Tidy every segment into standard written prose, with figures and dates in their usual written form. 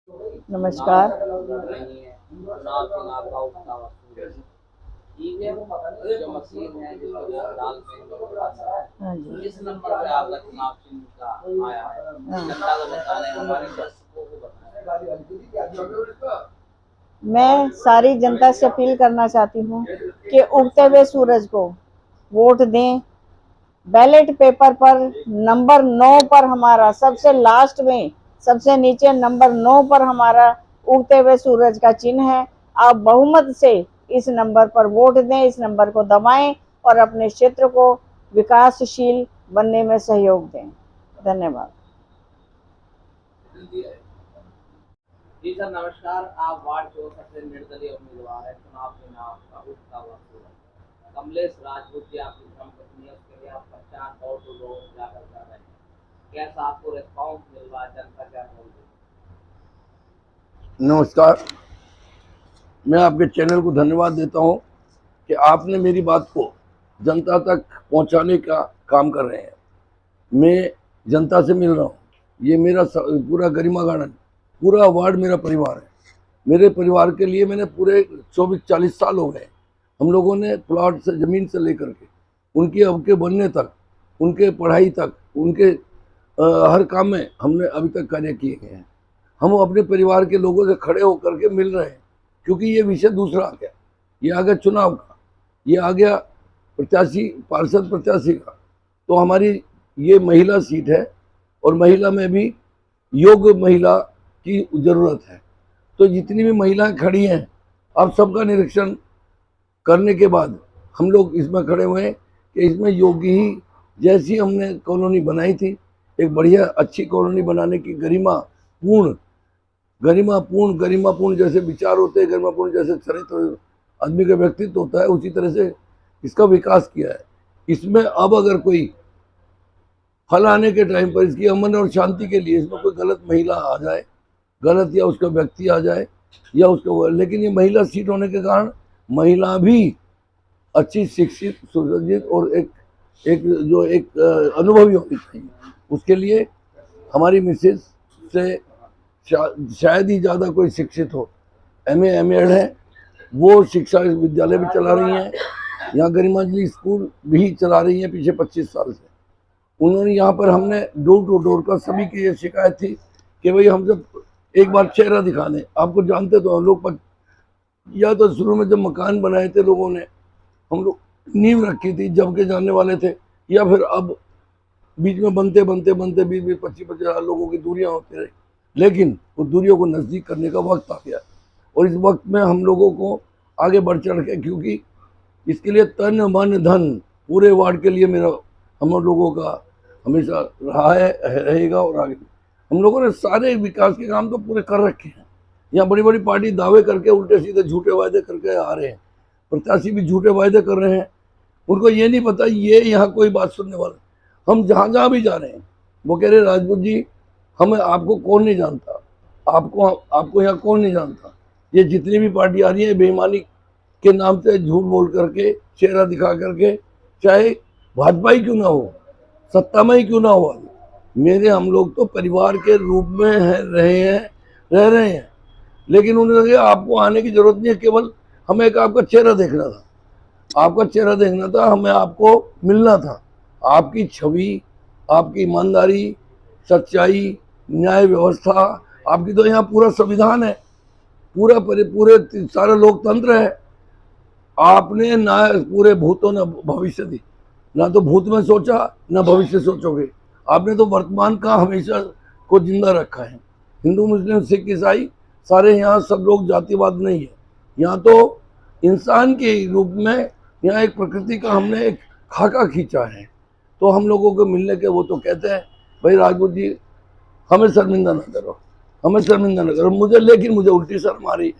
नमस्कार। जो मशीन है जिसको डालते हैं हाँ जी। इस नंबर पे आपका चुनाव चिन्ह का आया है। जनता को बता रहे हैं, हमारे दर्शकों को बताएं। मैं सारी जनता से अपील करना चाहती हूँ कि उगते हुए सूरज को वोट दें। बैलेट पेपर पर नंबर 9 पर हमारा सबसे लास्ट में सबसे नीचे नंबर 9 पर हमारा उगते हुए सूरज का चिन्ह है। आप बहुमत से इस नंबर पर वोट दें, इस नंबर को दबाएं और अपने क्षेत्र को विकासशील बनने में सहयोग दें। धन्यवाद। जी सर नमस्कार। आप वार्ड 64 से निर्दलीय उम्मीदवार है। चुनाव के नाम आपका उगता हुआ सूरज कमलेश राजपूत जी आपकी धर्मपत्नी है, उसके लिए आप प्रचार डोर टू डोर जाकर कर रहे हैं। कैसा आपको रिस्पॉन्स मिल रहा है, जनता क्या बोल रही है? नमस्कार, मैं आपके चैनल को धन्यवाद देता हूं कि आपने मेरी बात को जनता तक पहुंचाने का काम कर रहे हैं। मैं जनता से मिल रहा हूं। ये मेरा पूरा गरिमा गार्डन, पूरा वार्ड मेरा परिवार है। मेरे परिवार के लिए मैंने पूरे 24-40 साल हो गए। हम लोगों ने प्लॉट से, ज़मीन से लेकर के उनके अब के बनने तक, उनके पढ़ाई तक, उनके हर काम में हमने अभी तक कार्य किए गए हैं। हम अपने परिवार के लोगों से खड़े होकर के मिल रहे हैं, क्योंकि ये विषय दूसरा आ गया। ये आ गया चुनाव का, ये आ गया प्रत्याशी, पार्षद प्रत्याशी का। तो हमारी ये महिला सीट है और महिला में भी योग्य महिला की ज़रूरत है। तो जितनी भी महिलाएं खड़ी हैं, आप सबका निरीक्षण करने के बाद हम लोग इसमें खड़े हुए हैं कि इसमें योग्य ही, जैसी हमने कॉलोनी बनाई थी, एक बढ़िया अच्छी कॉलोनी बनाने की गरिमापूर्ण जैसे विचार होते हैं, गरिमापूर्ण जैसे चरित्र आदमी का व्यक्तित्व होता है, उसी तरह से इसका विकास किया है। इसमें अब अगर कोई फल आने के टाइम पर इसकी अमन और शांति के लिए इसमें कोई गलत महिला आ जाए, गलत या उसका व्यक्ति आ जाए या उसका, लेकिन ये महिला सीट होने के कारण महिला भी अच्छी, शिक्षित, सुसज्जित और एक अनुभवी होनी चाहिए। उसके लिए हमारी मिसेज से शायद ही ज़्यादा कोई शिक्षित हो, MA MAd है, वो शिक्षा विद्यालय भी चला रही हैं, यहाँ गरिमांजलि स्कूल भी चला रही हैं पिछले 25 साल से। उन्होंने यहाँ पर, हमने डोर टू डोर का सभी की ये शिकायत थी कि भाई हम जब एक बार चेहरा दिखा दें, आपको जानते तो हम लोग, या तो शुरू में जब मकान बनाए थे लोगों ने, हम लोग नींव रखी थी, जब के जानने वाले थे, या फिर अब बीच में बनते 20-25 लोगों की दूरियां होती रही, लेकिन वो दूरियों को नज़दीक करने का वक्त आ गया। और इस वक्त में हम लोगों को आगे बढ़ चढ़ के, क्योंकि इसके लिए तन मन धन पूरे वार्ड के लिए मेरा, हम लोगों का हमेशा रहा है, रहेगा और आगे हम लोगों ने सारे विकास के काम तो पूरे कर रखे हैं। यहाँ बड़ी बड़ी पार्टी दावे करके उल्टे सीधे झूठे वायदे करके आ रहे हैं, प्रत्याशी भी झूठे वायदे कर रहे हैं। उनको ये नहीं पता ये यहाँ कोई बात सुनने वाला। हम जहाँ जहाँ भी जा रहे हैं, वो कह रहे राजपूत जी, हमें आपको कौन नहीं जानता, आपको यहाँ कौन नहीं जानता। ये जितनी भी पार्टी आ रही है, बेईमानी के नाम से झूठ बोल करके, चेहरा दिखा करके, चाहे भाजपा ही क्यों ना हो, सत्ता में ही क्यों ना हो, हम लोग तो परिवार के रूप में रह रहे हैं। लेकिन उन्होंने कहा आपको आने की जरूरत नहीं है, केवल हमें एक आपका चेहरा देखना था, आपका चेहरा देखना था, हमें आपको मिलना था। आपकी छवि, आपकी ईमानदारी, सच्चाई, न्याय व्यवस्था, आपकी तो यहाँ पूरा संविधान है, पूरे सारा लोकतंत्र है। आपने ना पूरे भूतों न भविष्य दी, ना तो भूत में सोचा ना भविष्य सोचोगे। आपने तो वर्तमान का हमेशा को जिंदा रखा है। हिंदू, मुस्लिम, सिख, ईसाई सारे यहाँ सब लोग जातिवाद नहीं है, यहाँ तो इंसान के रूप में यहाँ एक प्रकृति का हमने एक खाका खींचा है। तो हम लोगों को मिलने के, वो तो कहते हैं भाई राजपूत जी हमें शर्मिंदा ना करो, हमें शर्मिंदा ना करो। लेकिन मुझे उल्टी शर्म आ रही है।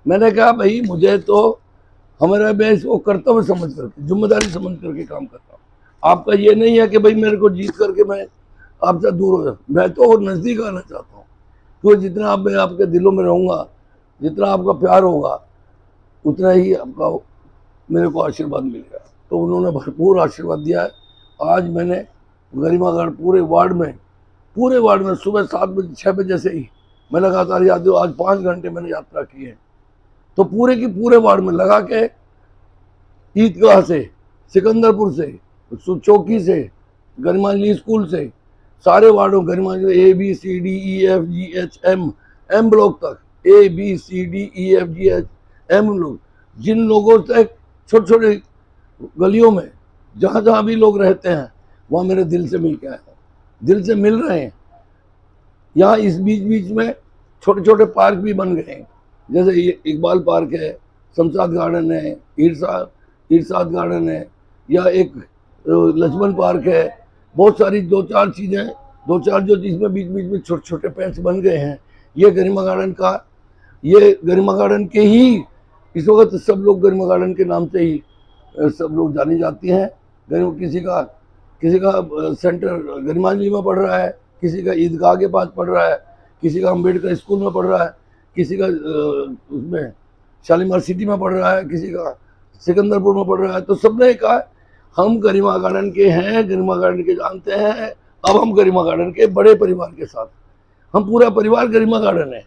मैंने कहा भाई मुझे तो हमारा, मैं इसको कर्तव्य समझ करके, जिम्मेदारी समझ करके काम करता हूँ। आपका ये नहीं है कि भाई मेरे को जीत करके मैं आपसे दूर हो जाऊँ। मैं तो नज़दीक आना चाहता हूँ, क्योंकि जितना मैं आपके दिलों में रहूँगा, जितना आपका प्यार होगा, उतना ही आपका मेरे को आशीर्वाद मिलेगा। तो उन्होंने भरपूर आशीर्वाद दिया है। आज मैंने गरिमागढ़ पूरे वार्ड में सुबह 7 बजे 6 बजे से ही मैं लगातार आज 5 घंटे मैंने यात्रा की है। तो पूरे की पूरे वार्ड में लगा के ईदगाह से, सिकंदरपुर से, चौकी से, गरिमांजलि स्कूल से, सारे वार्डों गरिमांजलि ABCDEFGHM M ब्लॉक तक, ABCDEFGHM लोग, जिन लोगों तक छोटे छोटे गलियों में जहाँ जहाँ भी लोग रहते हैं वहाँ मेरे दिल से मिल के आए, दिल से मिल रहे हैं। यहाँ इस बीच में छोटे छोटे पार्क भी बन गए हैं, जैसे ये इकबाल पार्क है, शमशाद गार्डन है, इरशाद गार्डन है, या एक लक्ष्मण पार्क है। बहुत सारी दो चार जो जिसमें बीच में छोटे छोटे पैच बन गए हैं। ये गरिमा गार्डन के ही इस वक्त सब लोग गरिमा गार्डन के नाम से ही सब लोग जानी जाती हैं। किसी का सेंटर गरिमांजलि में पढ़ रहा है, किसी का ईदगाह के पास पढ़ रहा है, किसी का अम्बेडकर स्कूल में पढ़ रहा है, किसी का उसमें शालीमार सिटी में पढ़ रहा है, किसी का सिकंदरपुर में पढ़ रहा है। तो सबने कहा हम गरिमा गार्डन के हैं, गरिमा गार्डन के जानते हैं। अब हम गरिमा गार्डन के बड़े परिवार के साथ, हम पूरा परिवार गरिमा गार्डन है।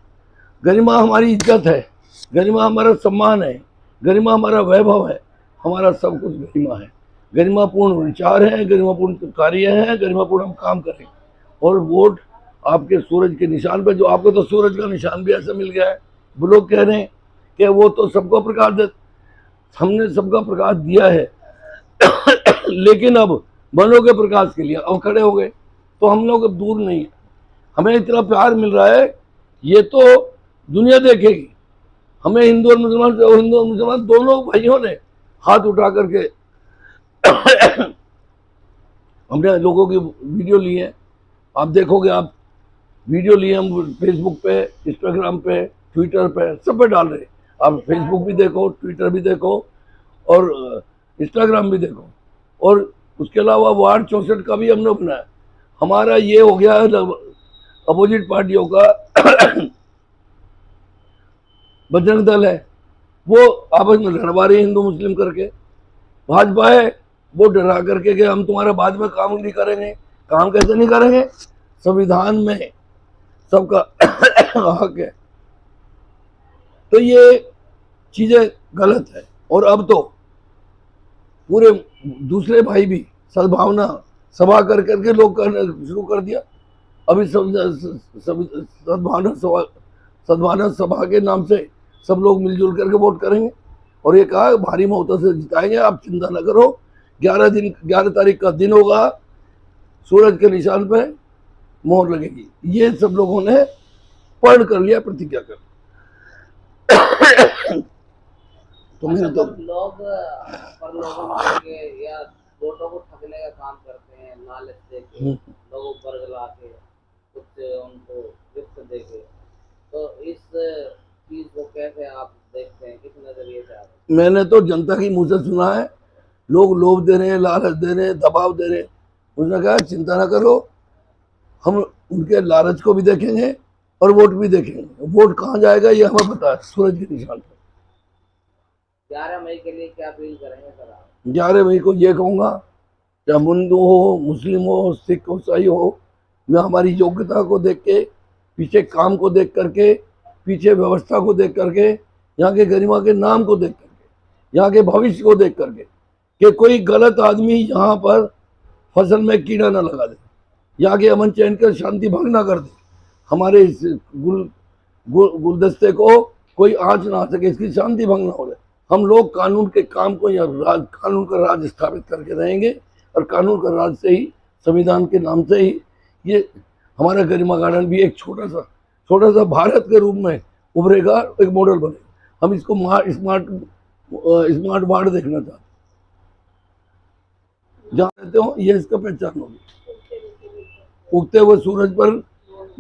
गरिमा हमारी इज्जत है, गरिमा हमारा सम्मान है, गरिमा हमारा वैभव है, हमारा सब कुछ गरिमा है। गरिमापूर्ण विचार है, गरिमापूर्ण कार्य है, गरिमापूर्ण हम काम करें। और वोट आपके सूरज के निशान पे, जो आपको तो सूरज का निशान भी ऐसा मिल गया है। वो लोग कह रहे हैं कि वो तो सबको प्रकाश दे, हमने सबका प्रकाश दिया है लेकिन अब बनों के प्रकाश के लिए अब खड़े हो गए। तो हम लोग अब दूर नहीं है, हमें इतना प्यार मिल रहा है, ये तो दुनिया देखेगी। हमें हिंदू और मुसलमान दोनों भाइयों ने हाथ उठा करके हमने लोगों की वीडियो ली है। आप देखोगे, आप वीडियो लिए हम फेसबुक पे, इंस्टाग्राम पे, ट्विटर पे, सब पे डाल रहे हैं। आप फेसबुक भी देखो, ट्विटर भी देखो और इंस्टाग्राम भी देखो। और उसके अलावा वार्ड 64 का भी हमने बनाया। हमारा ये हो गया अपोजिट पार्टियों का बजरंग दल है, वो आपस में लड़वा रही हिंदू मुस्लिम करके। भाजपा है, वो डरा करके कि हम तुम्हारा बाद में काम नहीं करेंगे। काम कैसे नहीं करेंगे? संविधान में सबका हक है। तो ये चीजें गलत है। और अब तो पूरे दूसरे भाई भी सद्भावना सभा कर करके लोग करना शुरू कर दिया। अभी सद्भावना सभा के नाम से सब लोग मिलजुल करके वोट करेंगे। और ये कहा भारी महोत्सव से जिताएंगे, आप चिंता न करो। 11 तारीख का दिन होगा, सूरज के निशान पे मोहर लगेगी। ये सब लोगों ने पढ़ कर लिया, प्रतिज्ञा कर। तो मेरे तो लोग पर लोगों के या वोटों को ठगने का काम करते हैं, लालच देके, लोगों पर गला के, कुछ उनको गिफ्ट देके। तो इस चीज को कैसे आप देखते हैं, किस नजरिए से आप? मैंने तो जनता की मुंह से सुना है, लोग लोभ दे रहे हैं, लालच दे रहे हैं, दबाव दे रहे हैं। उसने कहा चिंता ना करो, हम उनके लालच को भी देखेंगे और वोट भी देखेंगे। वोट कहाँ जाएगा ये हमें पता है, सूरज के निशान पर। 11 मई के लिए क्या अपील करेंगे सर आप? 11 मई को ये कहूँगा, चाहे हिंदू हो, मुस्लिम हो, सिख हो, ईसाई हो, मैं हमारी योग्यता को देख के, पीछे काम को देख करके, पीछे व्यवस्था को देख करके, यहाँ के गरिमा के नाम को देख करके, यहाँ के भविष्य को देख करके, कि कोई गलत आदमी यहाँ पर फसल में कीड़ा ना लगा दे, यहाँ के अमन चैन कर शांति भंग ना कर दे, हमारे इस गुलदस्ते को कोई आंच ना आ सके, इसकी शांति भंग ना हो जाए। हम लोग कानून के काम को या कानून का राज स्थापित करके रहेंगे। और कानून का राज से ही, संविधान के नाम से ही ये हमारा गरिमा गार्डन भी एक छोटा सा भारत के रूप में उभरेगा, एक मॉडल बनेगा। हम इसको स्मार्ट वार्ड देखना चाहते हैं। जहाँ रहते हो ये इसका पहचान होगी। उगते हुए सूरज पर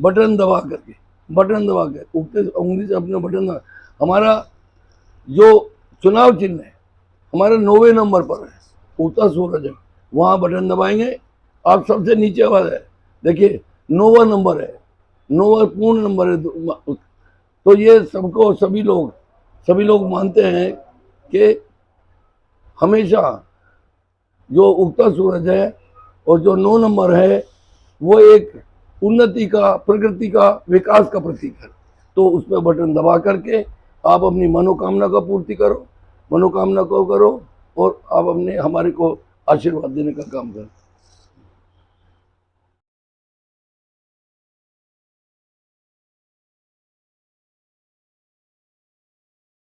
बटन दबा के उगते उंगली से अपने बटन दबा। हमारा जो चुनाव चिन्ह है, हमारा 9वें नंबर पर है, उगता सूरज है, वहाँ बटन दबाएंगे। आप सबसे नीचे आवाज है, देखिए 9वां नंबर है, 9वां पूर्ण नंबर है। तो ये सबको सभी लोग मानते हैं कि हमेशा जो उगता सूरज है और जो 9 नंबर है वो एक उन्नति का, प्रगति का, विकास का प्रतीक है। तो उस पर बटन दबा करके आप अपनी मनोकामना का पूर्ति करो, मनोकामना को करो और आप अपने हमारे को आशीर्वाद देने का काम करो।